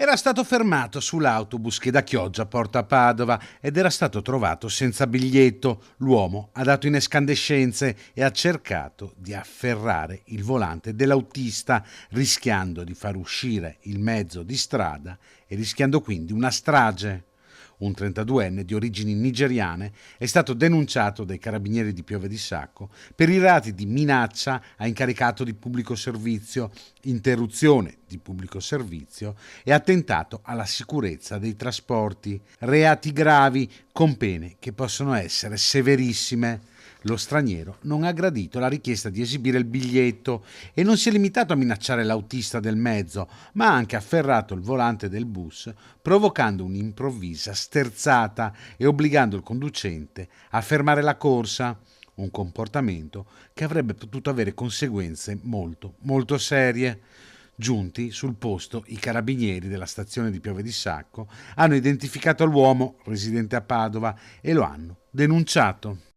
Era stato fermato sull'autobus che da Chioggia porta a Padova ed era stato trovato senza biglietto. L'uomo ha dato in escandescenze e ha cercato di afferrare il volante dell'autista, rischiando di far uscire il mezzo di strada e rischiando quindi una strage. Un 32enne di origini nigeriane è stato denunciato dai carabinieri di Pieve di Sacco per i reati di minaccia a incaricato di pubblico servizio, interruzione di pubblico servizio e attentato alla sicurezza dei trasporti, reati gravi con pene che possono essere severissime. Lo straniero non ha gradito la richiesta di esibire il biglietto e non si è limitato a minacciare l'autista del mezzo, ma ha anche afferrato il volante del bus, provocando un'improvvisa sterzata e obbligando il conducente a fermare la corsa. Un comportamento che avrebbe potuto avere conseguenze molto serie. Giunti sul posto, i carabinieri della stazione di Pieve di Sacco hanno identificato l'uomo residente a Padova e lo hanno denunciato.